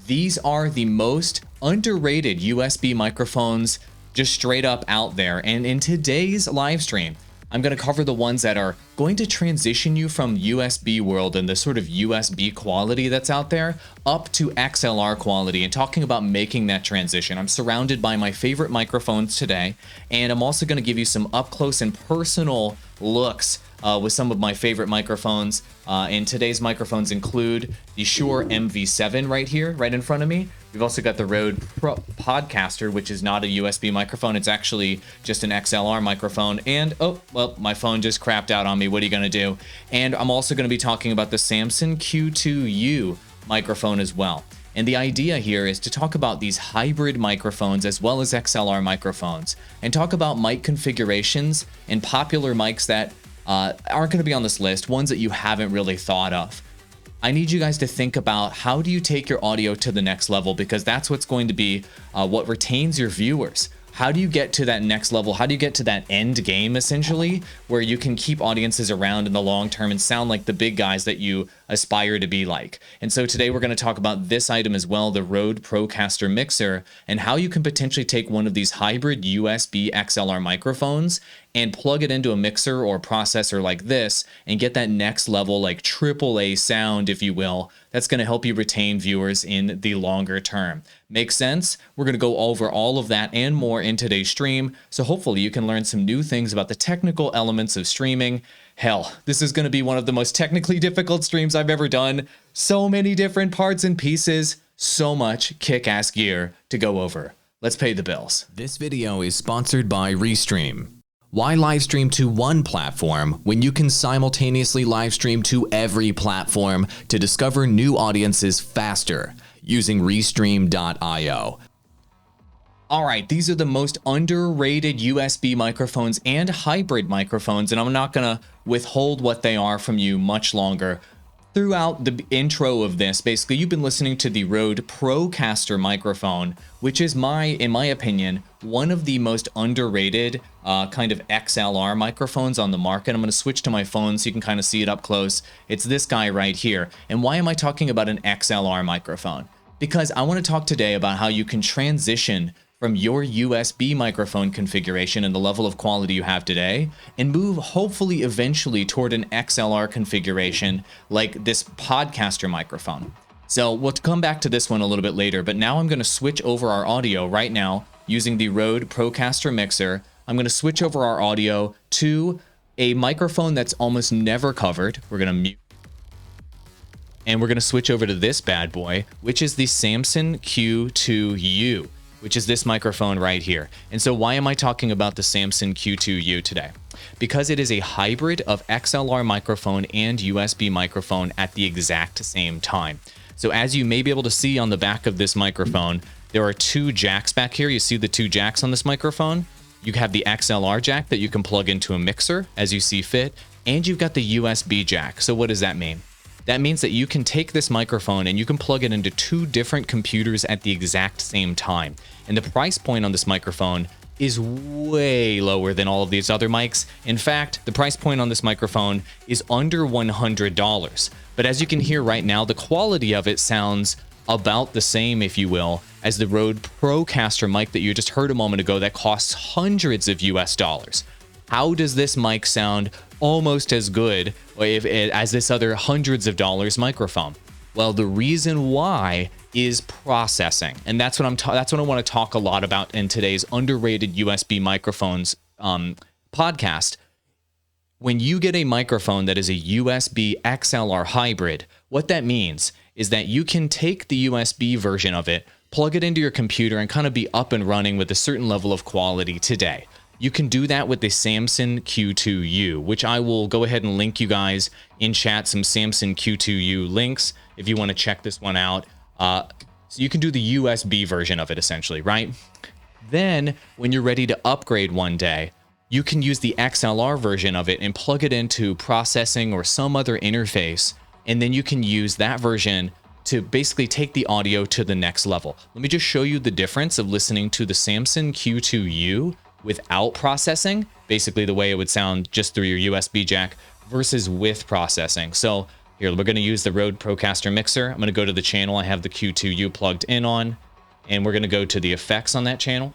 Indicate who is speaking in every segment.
Speaker 1: These are the most underrated USB microphones just straight up out there. And in today's live stream, I'm going to cover the ones that are going to transition you from USB world and the sort of USB quality that's out there up to XLR quality, and talking about making that transition. I'm surrounded by my favorite microphones today, and I'm also going to give you some up close and personal looks with some of my favorite microphones. And today's microphones include the Shure MV7 right here, right in front of me. We've also got the Rode Podcaster, which is not a USB microphone. It's actually just an XLR microphone. And, oh, well, my phone just crapped out on me. What are you going to do? And I'm also going to be talking about the Samson Q2U microphone as well. And the idea here is to talk about these hybrid microphones as well as XLR microphones, and talk about mic configurations and popular mics that aren't going to be on this list, ones that you haven't really thought of. I need you guys to think about, how do you take your audio to the next level? Because that's what's going to be what retains your viewers. How do you get to that next level? How do you get to that end game, essentially, where you can keep audiences around in the long term and sound like the big guys that you aspire to be like? And so today we're going to talk about this item as well, the Rode Procaster mixer, and how you can potentially take one of these hybrid USB XLR microphones and plug it into a mixer or processor like this and get that next level, like AAA sound, if you will, that's going to help you retain viewers in the longer term. Make sense? We're going to go over all of that and more in today's stream, so hopefully you can learn some new things about the technical elements of streaming. Hell, this is going to be one of the most technically difficult streams I've ever done. So many different parts and pieces, so much kick-ass gear to go over. Let's pay the bills.
Speaker 2: This video is sponsored by Restream. Why live stream to one platform when you can simultaneously live stream to every platform to discover new audiences faster using Restream.io?
Speaker 1: All right, these are the most underrated USB microphones and hybrid microphones, and I'm not gonna withhold what they are from you much longer. Throughout the intro of this, basically, you've been listening to the Rode Procaster microphone, which is in my opinion, one of the most underrated kind of XLR microphones on the market. I'm going to switch to my phone so you can kind of see it up close. It's this guy right here. And why am I talking about an XLR microphone? Because I want to talk today about how you can transition from your USB microphone configuration and the level of quality you have today, and move hopefully eventually toward an XLR configuration like this Podcaster microphone. So we'll come back to this one a little bit later, but now I'm going to switch over our audio right now using the Rode Procaster mixer. I'm going to switch over our audio to a microphone that's almost never covered. We're going to mute. And we're going to switch over to this bad boy, which is the Samson Q2U, which is this microphone right here. And so why am I talking about the Samson Q2U today? Because it is a hybrid of XLR microphone and USB microphone at the exact same time. So as you may be able to see on the back of this microphone, there are two jacks back here. You see the two jacks on this microphone? You have the XLR jack that you can plug into a mixer as you see fit, and you've got the USB jack. So what does that mean? That means that you can take this microphone and you can plug it into two different computers at the exact same time. And the price point on this microphone is way lower than all of these other mics. In fact, the price point on this microphone is under $100. But as you can hear right now, the quality of it sounds about the same, if you will, as the Rode Procaster mic that you just heard a moment ago that costs hundreds of US dollars. How does this mic sound almost as good as this other hundreds of dollars microphone? Well, the reason why is processing, and that's what I want to talk a lot about in today's underrated USB microphones podcast. When you get a microphone that is a USB XLR hybrid, what that means is that you can take the USB version of it, plug it into your computer, and kind of be up and running with a certain level of quality today. You can do that with the Samson Q2U, which I will go ahead and link you guys in chat, some Samson Q2U links if you want to check this one out. So you can do the USB version of it essentially, right? Then when you're ready to upgrade one day, you can use the XLR version of it and plug it into processing or some other interface, and then you can use that version to basically take the audio to the next level. Let me just show you the difference of listening to the Samson Q2U without processing, basically the way it would sound just through your USB jack, versus with processing. So Here, we're going to use the Rode Procaster mixer. I'm going to go to the channel I have the Q2U plugged in on, and we're going to go to the effects on that channel.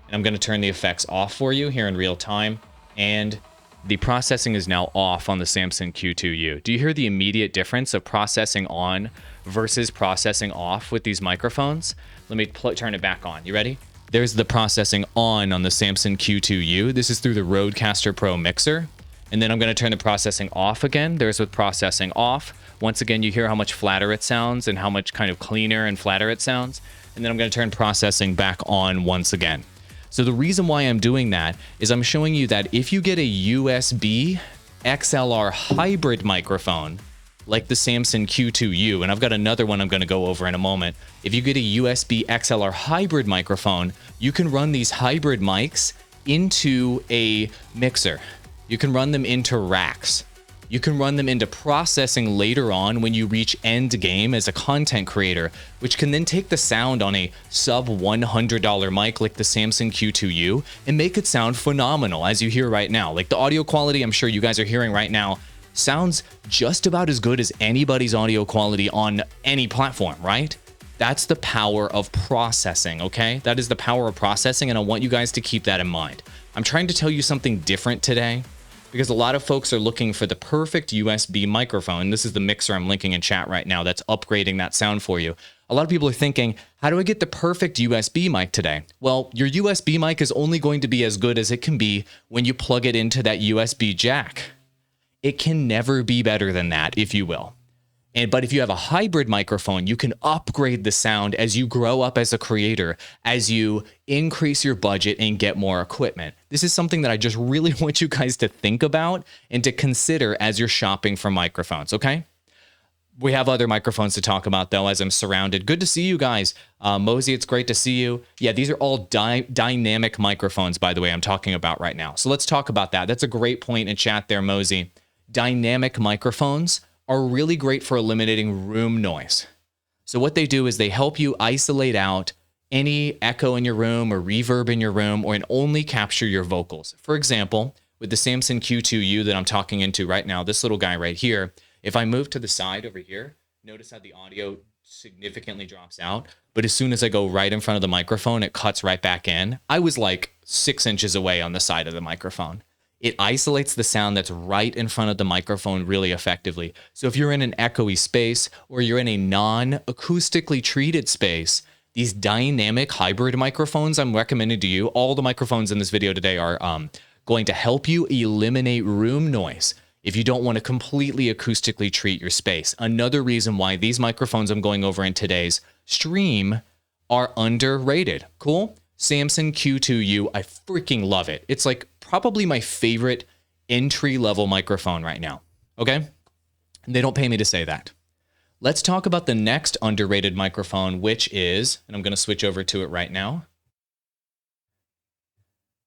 Speaker 1: And I'm going to turn the effects off for you here in real time. And the processing is now off on the Samson Q2U. Do you hear the immediate difference of processing on versus processing off with these microphones? Let me turn it back on. You ready? There's the processing on the Samson Q2U. This is through the Rodecaster Pro mixer. And then I'm going to turn the processing off again. There's with processing off. Once again, you hear how much flatter it sounds and how much kind of cleaner and flatter it sounds. And then I'm going to turn processing back on once again. So the reason why I'm doing that is I'm showing you that if you get a USB XLR hybrid microphone, like the Samson Q2U, and I've got another one I'm going to go over in a moment. If you get a USB XLR hybrid microphone, you can run these hybrid mics into a mixer. You can run them into racks. You can run them into processing later on when you reach end game as a content creator, which can then take the sound on a sub $100 mic like the Samson Q2U and make it sound phenomenal, as you hear right now. Like the audio quality I'm sure you guys are hearing right now sounds just about as good as anybody's audio quality on any platform, right? That's the power of processing, okay? That is the power of processing, and I want you guys to keep that in mind. I'm trying to tell you something different today, because a lot of folks are looking for the perfect USB microphone. This is the mixer I'm linking in chat right now that's upgrading that sound for you. A lot of people are thinking, how do I get the perfect USB mic today? Well, your USB mic is only going to be as good as it can be when you plug it into that USB jack. It can never be better than that, if you will. But if you have a hybrid microphone, you can upgrade the sound as you grow up as a creator, as you increase your budget and get more equipment. This is something that I just really want you guys to think about and to consider as you're shopping for microphones, okay? We have other microphones to talk about, though, as I'm surrounded. Good to see you guys. Mosey, it's great to see you. Yeah, these are all dynamic microphones, by the way, I'm talking about right now. So let's talk about that. That's a great point in chat there, Mosey. Dynamic microphones are really great for eliminating room noise. So what they do is they help you isolate out any echo in your room or reverb in your room, or and only capture your vocals. For example, with the Samson Q2U that I'm talking into right now, this little guy right here, if I move to the side over here, notice how the audio significantly drops out. But as soon as I go right in front of the microphone, it cuts right back in. I was like 6 inches away on the side of the microphone. It isolates the sound that's right in front of the microphone really effectively. So if you're in an echoey space or you're in a non-acoustically treated space, these dynamic hybrid microphones I'm recommending to you, all the microphones in this video today are going to help you eliminate room noise if you don't want to completely acoustically treat your space. Another reason why these microphones I'm going over in today's stream are underrated. Cool? Samson Q2U, I freaking love it. It's like probably my favorite entry-level microphone right now, okay? And they don't pay me to say that. Let's talk about the next underrated microphone, which is, and I'm going to switch over to it right now.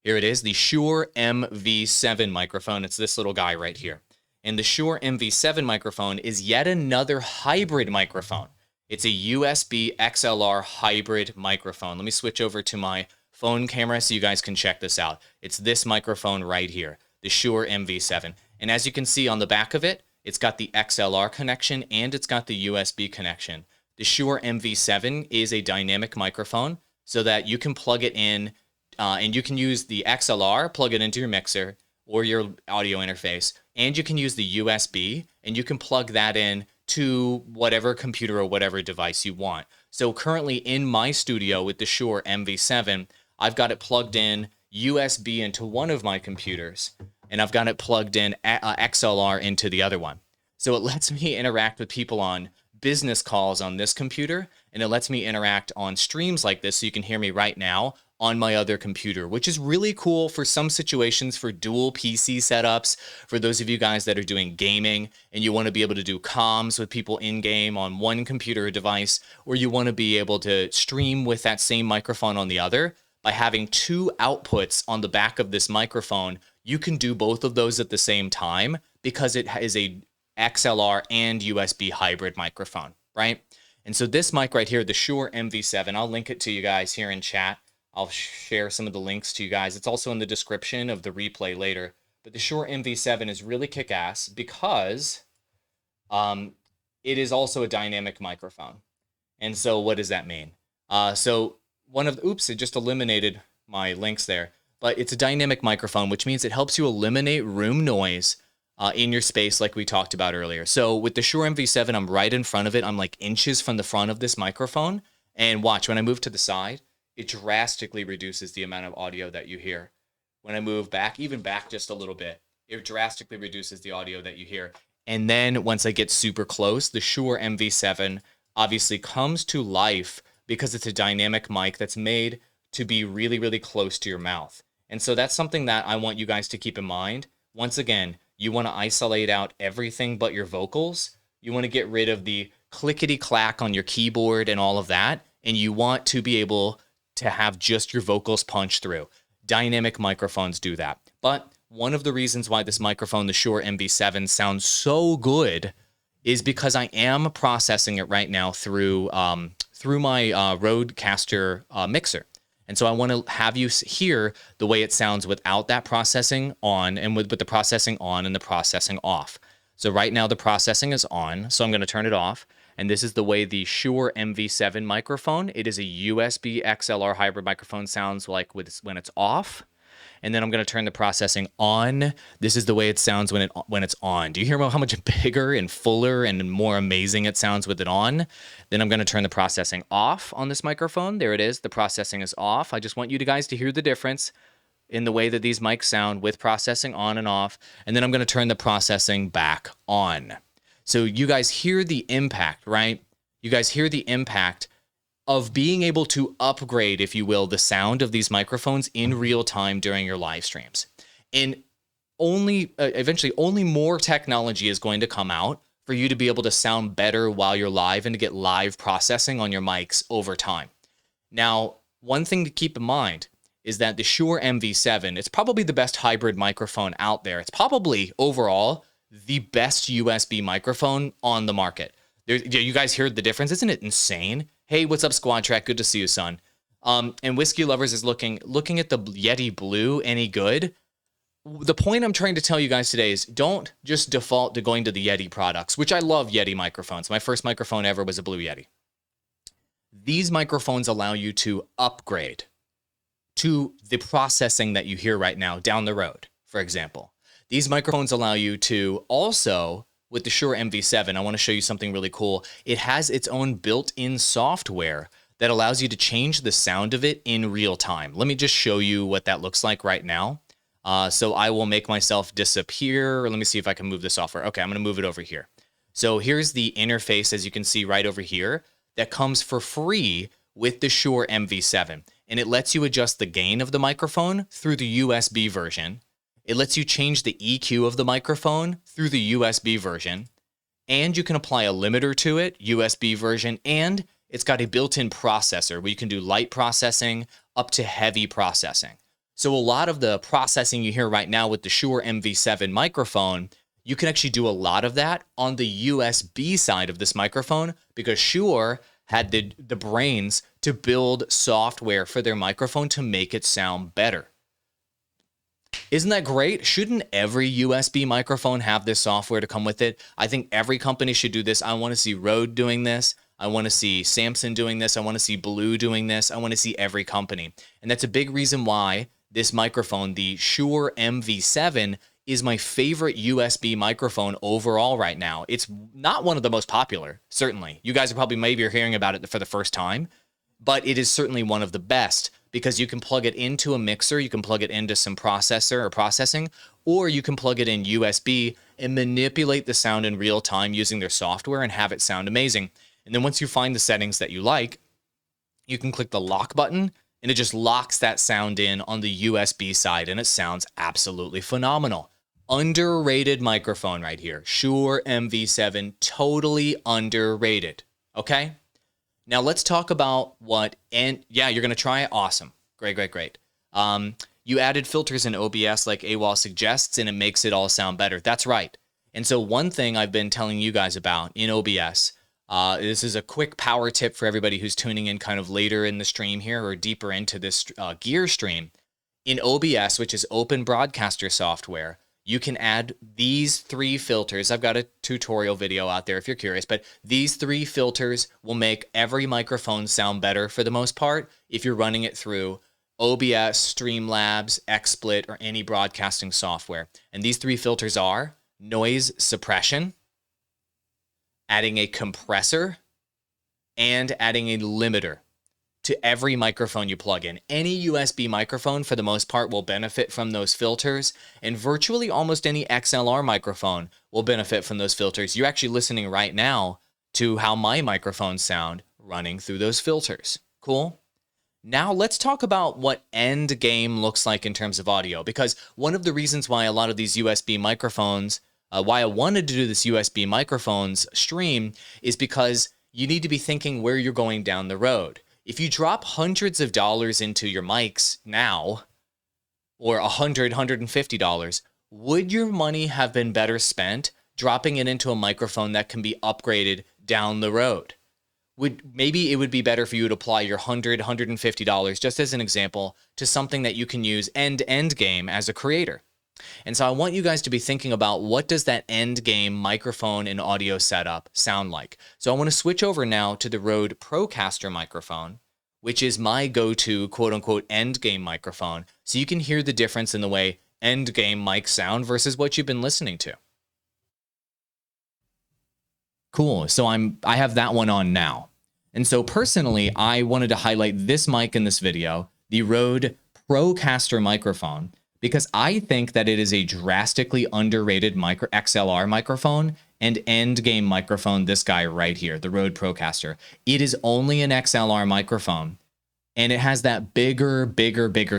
Speaker 1: Here it is, the Shure MV7 microphone. It's this little guy right here. And the Shure MV7 microphone is yet another hybrid microphone. It's a USB XLR hybrid microphone. Let me switch over to my phone camera so you guys can check this out. It's this microphone right here, the Shure MV7. And as you can see on the back of it, it's got the XLR connection and it's got the USB connection. The Shure MV7 is a dynamic microphone so that you can plug it in and you can use the XLR, plug it into your mixer or your audio interface, and you can use the USB and you can plug that in to whatever computer or whatever device you want. So currently in my studio with the Shure MV7, I've got it plugged in USB into one of my computers, and I've got it plugged in XLR into the other one. So it lets me interact with people on business calls on this computer, and it lets me interact on streams like this so you can hear me right now on my other computer, which is really cool for some situations, for dual PC setups, for those of you guys that are doing gaming and you want to be able to do comms with people in game on one computer or device, or you want to be able to stream with that same microphone on the other. By having two outputs on the back of this microphone, you can do both of those at the same time because it is a XLR and USB hybrid microphone, right? And so this mic right here, the Shure MV7, I'll link it to you guys here in chat. I'll share some of the links to you guys. It's also in the description of the replay later. But the Shure MV7 is really kick-ass because It is also a dynamic microphone. And so what does that mean? So one of the, oops, it just eliminated my links there. But it's a dynamic microphone, which means it helps you eliminate room noise in your space like we talked about earlier. So with the Shure MV7, I'm right in front of it. I'm like inches from the front of this microphone. And watch, when I move to the side, it drastically reduces the amount of audio that you hear. When I move back, even back just a little bit, it drastically reduces the audio that you hear. And then once I get super close, the Shure MV7 obviously comes to life because it's a dynamic mic that's made to be really, really close to your mouth. And so that's something that I want you guys to keep in mind. Once again, you want to isolate out everything but your vocals. You want to get rid of the clickety clack on your keyboard and all of that. And you want to be able to have just your vocals punch through. Dynamic microphones do that. But one of the reasons why this microphone, the Shure MV7, sounds so good is because I am processing it right now through my Rodecaster mixer. And so I want to have you hear the way it sounds without that processing on and with the processing on and the processing off. So right now the processing is on, so I'm going to turn it off. And this is the way the Shure MV7 microphone, it is a USB XLR hybrid microphone, sounds like when it's off. And then I'm going to turn the processing on. This is the way it sounds when it's on. Do you hear how much bigger and fuller and more amazing it sounds with it on? Then I'm going to turn the processing off on this microphone. There it is. The processing is off. I just want you guys to hear the difference in the way that these mics sound with processing on and off. And then I'm going to turn the processing back on. So you guys hear the impact, right? You guys hear the impact of being able to upgrade, if you will, the sound of these microphones in real time during your live streams. And eventually only more technology is going to come out for you to be able to sound better while you're live and to get live processing on your mics over time. Now, one thing to keep in mind is that the Shure MV7, it's probably the best hybrid microphone out there. It's probably overall the best USB microphone on the market. You guys hear the difference? Isn't it insane? Hey, what's up, Squad Track? Good to see you, son. And Whiskey Lovers is looking at the Yeti Blue any good? The point I'm trying to tell you guys today is don't just default to going to the Yeti products, which I love Yeti microphones. My first microphone ever was a Blue Yeti. These microphones allow you to upgrade to the processing that you hear right now down the road, for example. These microphones allow you to also, with the Shure MV7, I want to show you something really cool. It has its own built-in software that allows you to change the sound of it in real time. Let me just show you what that looks like right now. So I will make myself disappear. Let me see if I can move the software. Okay, I'm going to move it over here. So here's the interface, as you can see right over here, that comes for free with the Shure MV7. And it lets you adjust the gain of the microphone through the USB version. It lets you change the EQ of the microphone through the USB version. And you can apply a limiter to it, USB version, and it's got a built-in processor where you can do light processing up to heavy processing. So a lot of the processing you hear right now with the Shure MV7 microphone, you can actually do a lot of that on the USB side of this microphone because Shure had the brains to build software for their microphone to make it sound better. Isn't that great? Shouldn't every USB microphone have this software to come with it? I think every company should do this. I want to see Rode doing this. I want to see Samson doing this. I want to see Blue doing this. I want to see every company. And that's a big reason why this microphone, the Shure MV7, is my favorite USB microphone overall right now. It's not one of the most popular, certainly. You guys are probably maybe hearing about it for the first time, but it is certainly one of the best because you can plug it into a mixer, you can plug it into some processor or processing, or you can plug it in USB and manipulate the sound in real time using their software and have it sound amazing. And then once you find the settings that you like, you can click the lock button and it just locks that sound in on the USB side and it sounds absolutely phenomenal. Underrated microphone right here. Shure MV7, totally underrated. Okay? Now let's talk about yeah, you're going to try it? Awesome. Great. You added filters in OBS like Awall suggests, and it makes it all sound better. That's right. And so one thing I've been telling you guys about in OBS, this is a quick power tip for everybody who's tuning in kind of later in the stream here or deeper into this gear stream. In OBS, which is Open Broadcaster software, you can add these 3 filters. I've got a tutorial video out there if you're curious, but these 3 filters will make every microphone sound better for the most part if you're running it through OBS, Streamlabs, XSplit, or any broadcasting software. And these 3 filters are noise suppression, adding a compressor, and adding a limiter to every microphone you plug in. Any USB microphone, for the most part, will benefit from those filters, and virtually almost any XLR microphone will benefit from those filters. You're actually listening right now to how my microphones sound running through those filters. Cool? Now let's talk about what end game looks like in terms of audio, because one of the reasons why a lot of these USB microphones, why I wanted to do this USB microphones stream, is because you need to be thinking where you're going down the road. If you drop hundreds of dollars into your mics now, or $100, $150, would your money have been better spent dropping it into a microphone that can be upgraded down the road? Maybe it would be better for you to apply your $100, $150, just as an example, to something that you can use end game as a creator. And so I want you guys to be thinking about, what does that end game microphone and audio setup sound like? So I want to switch over now to the Rode Procaster microphone, which is my go-to quote unquote end game microphone. So you can hear the difference in the way end game mics sound versus what you've been listening to. Cool. So I have that one on now. And so personally, I wanted to highlight this mic in this video, the Rode Procaster microphone, because I think that it is a drastically underrated XLR microphone and end game microphone. This guy right here, the Rode Procaster. It is only an XLR microphone, and it has that bigger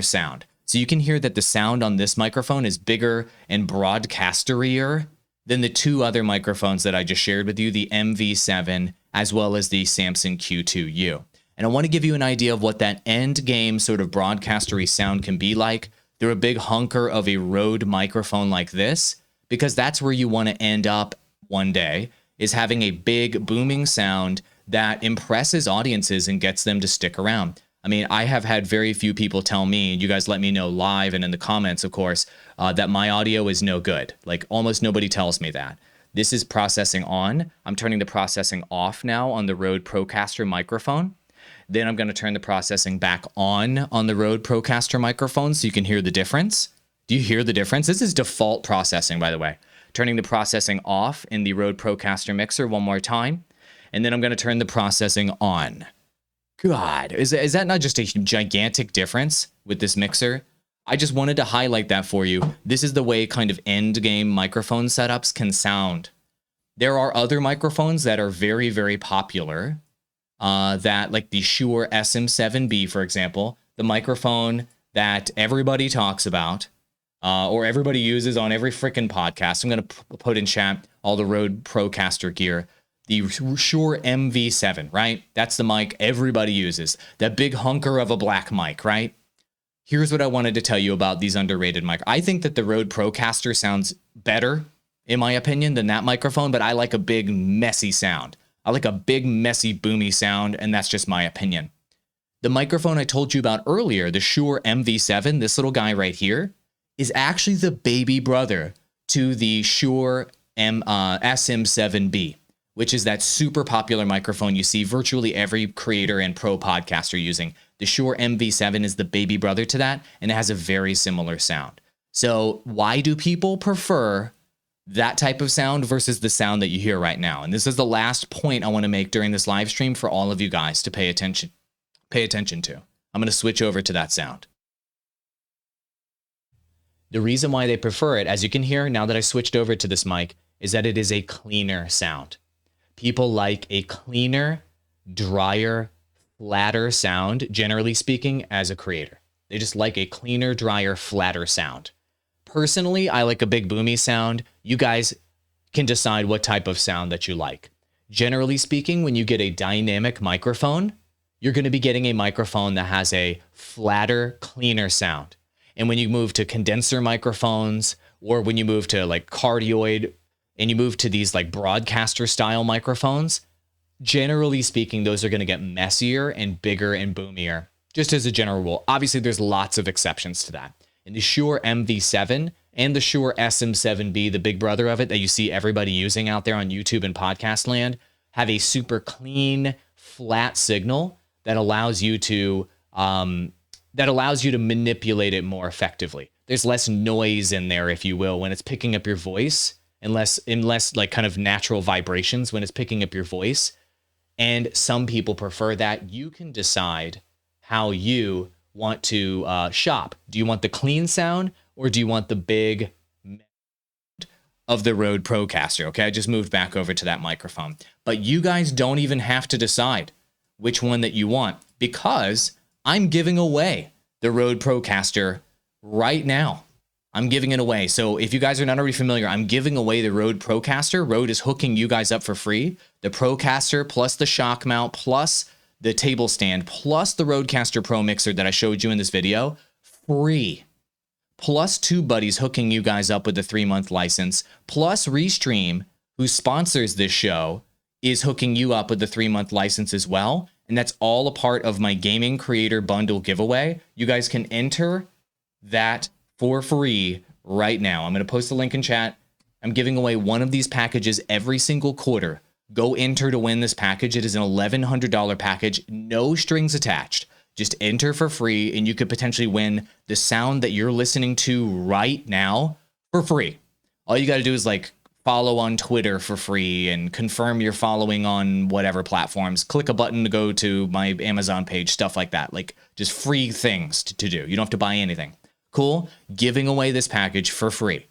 Speaker 1: sound. So you can hear that the sound on this microphone is bigger and broadcasterier than the 2 other microphones that I just shared with you, the MV7 as well as the Samson Q2U. And I want to give you an idea of what that end game sort of broadcastery sound can be like through a big hunker of a Rode microphone like this, because that's where you want to end up one day, is having a big booming sound that impresses audiences and gets them to stick around. I mean, I have had very few people tell me, you guys let me know live and in the comments, of course, that my audio is no good. Like almost nobody tells me that. This is processing on. I'm turning the processing off now on the Rode Procaster microphone. Then I'm going to turn the processing back on the Rode Procaster microphone so you can hear the difference. Do you hear the difference? This is default processing, by the way. Turning the processing off in the Rode Procaster mixer one more time. And then I'm going to turn the processing on. God, is that not just a gigantic difference with this mixer? I just wanted to highlight that for you. This is the way kind of end game microphone setups can sound. There are other microphones that are very popular, that like the Shure SM7B, for example, the microphone that everybody talks about, or everybody uses on every freaking podcast. I'm going to put in chat all the Rode Procaster gear. The Shure MV7, right? That's the mic everybody uses. That big hunker of a black mic, right? Here's what I wanted to tell you about these underrated mic. I think that the Rode Procaster sounds better, in my opinion, than that microphone, but I like a big, messy sound. I like a big, messy, boomy sound, and that's just my opinion. The microphone I told you about earlier, the Shure MV7, this little guy right here, is actually the baby brother to the Shure SM7B, which is that super popular microphone you see virtually every creator and pro podcaster using. The Shure MV7 is the baby brother to that, and it has a very similar sound. So why do people prefer that type of sound versus the sound that you hear right now? And this is the last point I want to make during this live stream for all of you guys to pay attention to. I'm going to switch over to that sound. The reason why they prefer it, as you can hear now that I switched over to this mic, is that it is a cleaner sound. People like a cleaner, drier, flatter sound, generally speaking, as a creator. They just like a cleaner, drier, flatter sound. Personally, I like a big boomy sound. You guys can decide what type of sound that you like. Generally speaking, when you get a dynamic microphone, you're going to be getting a microphone that has a flatter, cleaner sound. And when you move to condenser microphones, or when you move to like cardioid, and you move to these like broadcaster style microphones, generally speaking, those are going to get messier and bigger and boomier, just as a general rule. Obviously, there's lots of exceptions to that. And the Shure MV7 and the Shure SM7B, the big brother of it that you see everybody using out there on YouTube and podcast land, have a super clean, flat signal that allows you to manipulate it more effectively. There's less noise in there, if you will, when it's picking up your voice, and less like kind of natural vibrations when it's picking up your voice. And some people prefer that. You can decide how you want to shop. Do you want the clean sound, or do you want the big of the Rode Procaster? Okay, I just moved back over to that microphone. But you guys don't even have to decide which one that you want, because I'm giving away the Rode Procaster right now. I'm giving it away. So if you guys are not already familiar, I'm giving away the Rode Procaster. Rode is hooking you guys up for free. The Procaster plus the shock mount plus the table stand plus the Rodecaster Pro mixer that I showed you in this video, free. Plus TubeBuddies hooking you guys up with a 3-month license. Plus Restream, who sponsors this show, is hooking you up with the 3-month license as well. And that's all a part of my gaming creator bundle giveaway. You guys can enter that for free right now. I'm going to post the link in chat. I'm giving away one of these packages every single quarter. Go enter to win this package. It is an $1,100 package, no strings attached. Just enter for free, and you could potentially win the sound that you're listening to right now for free. All you got to do is like follow on Twitter for free and confirm you're following on whatever platforms. Click a button to go to my Amazon page, stuff like that. Like just free things to do. You don't have to buy anything. Cool. Giving away this package for free.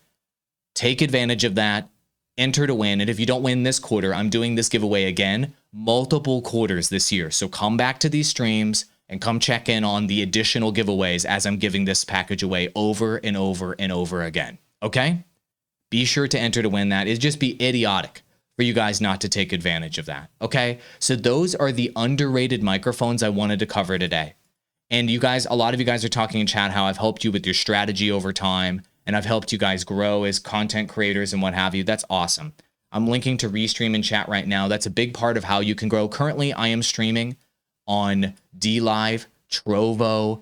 Speaker 1: Take advantage of that. Enter to win. And if you don't win this quarter, I'm doing this giveaway again, multiple quarters this year. So come back to these streams and come check in on the additional giveaways as I'm giving this package away over and over and over again. Okay? Be sure to enter to win that. It'd just be idiotic for you guys not to take advantage of that. Okay? So those are the underrated microphones I wanted to cover today. And you guys, a lot of you guys are talking in chat how I've helped you with your strategy over time, and I've helped you guys grow as content creators and what have you. That's awesome. I'm linking to Restream in chat right now. That's a big part of how you can grow. Currently, I am streaming on DLive, Trovo,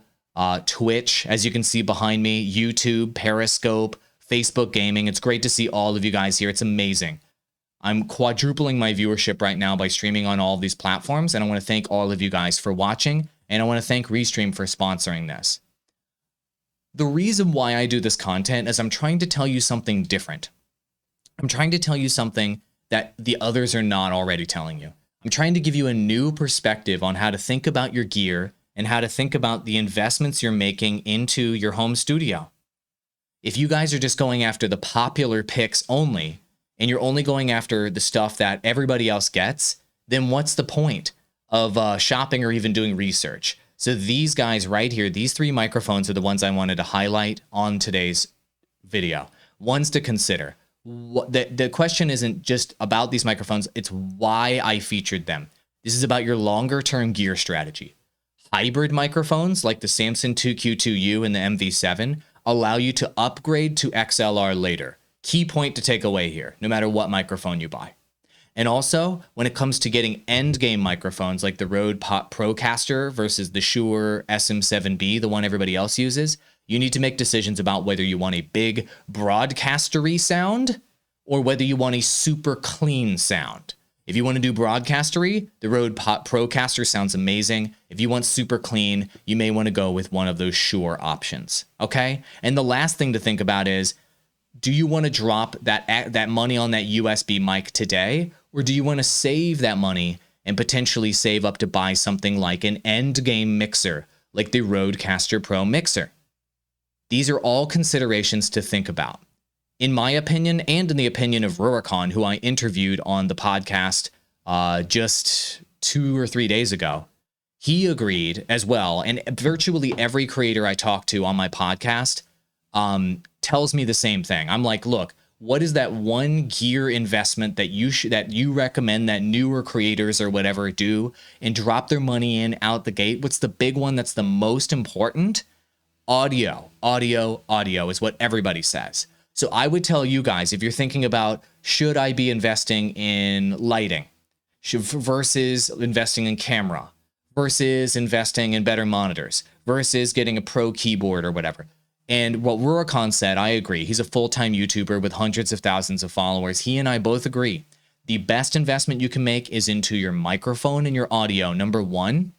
Speaker 1: Twitch, as you can see behind me, YouTube, Periscope, Facebook Gaming. It's great to see all of you guys here. It's amazing. I'm quadrupling my viewership right now by streaming on all of these platforms, and I want to thank all of you guys for watching, and I want to thank Restream for sponsoring this. The reason why I do this content is I'm trying to tell you something different. I'm trying to tell you something that the others are not already telling you. I'm trying to give you a new perspective on how to think about your gear and how to think about the investments you're making into your home studio. If you guys are just going after the popular picks only, and you're only going after the stuff that everybody else gets, then what's the point of shopping or even doing research? So these guys right here, these 3 microphones are the ones I wanted to highlight on today's video. Ones to consider. The question isn't just about these microphones, it's why I featured them. This is about your longer term gear strategy. Hybrid microphones like the Samson Q2U and the MV7 allow you to upgrade to XLR later. Key point to take away here, no matter what microphone you buy. And also, when it comes to getting end game microphones like the Rode Procaster versus the Shure SM7B, the one everybody else uses, you need to make decisions about whether you want a big broadcastery sound or whether you want a super clean sound. If you want to do broadcastery, the Rode Procaster sounds amazing. If you want super clean, you may want to go with one of those Shure options. Okay? And the last thing to think about is, do you want to drop that money on that USB mic today, or do you want to save that money and potentially save up to buy something like an end game mixer, like the Rodecaster Pro mixer? These are all considerations to think about. In my opinion, and in the opinion of Rurikon, who I interviewed on the podcast just 2 or 3 days ago, he agreed as well. And virtually every creator I talk to on my podcast tells me the same thing. I'm like, look, what is that one gear investment that you recommend that newer creators or whatever do and drop their money in out the gate? What's the big one that's the most important? Audio is what everybody says. So I would tell you guys, if you're thinking about, should I be investing in lighting versus investing in camera versus investing in better monitors versus getting a pro keyboard or whatever, And what Rurikon said, I agree. He's a full-time YouTuber with hundreds of thousands of followers. He and I both agree. The best investment you can make is into your microphone and your audio, number one.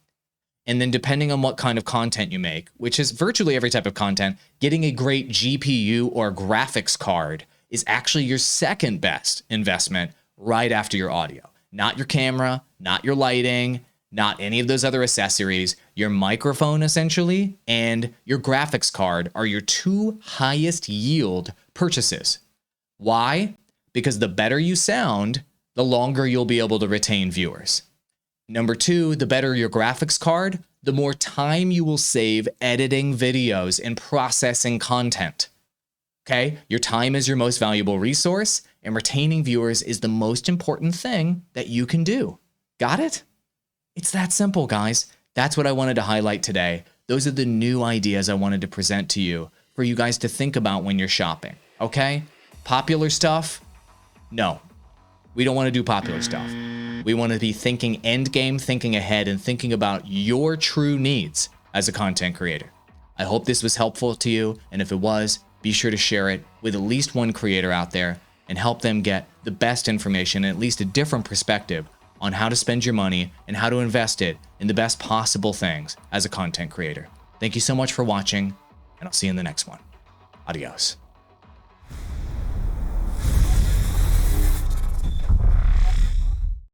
Speaker 1: And then depending on what kind of content you make, which is virtually every type of content, getting a great GPU or graphics card is actually your second best investment right after your audio. Not your camera, not your lighting, not any of those other accessories. Your microphone, essentially, and your graphics card are your two highest yield purchases. Why? Because the better you sound, the longer you'll be able to retain viewers. Number two, the better your graphics card, the more time you will save editing videos and processing content. Okay? Your time is your most valuable resource, and retaining viewers is the most important thing that you can do. Got it? It's that simple, guys. That's what I wanted to highlight today. Those are the new ideas I wanted to present to you for you guys to think about when you're shopping. Okay? Popular stuff? No. We don't want to do popular stuff. We want to be thinking end game, thinking ahead, and thinking about your true needs as a content creator. I hope this was helpful to you, and if it was, be sure to share it with at least one creator out there and help them get the best information and at least a different perspective on how to spend your money and how to invest it in the best possible things as a content creator. Thank you so much for watching, and I'll see you in the next one. Adios.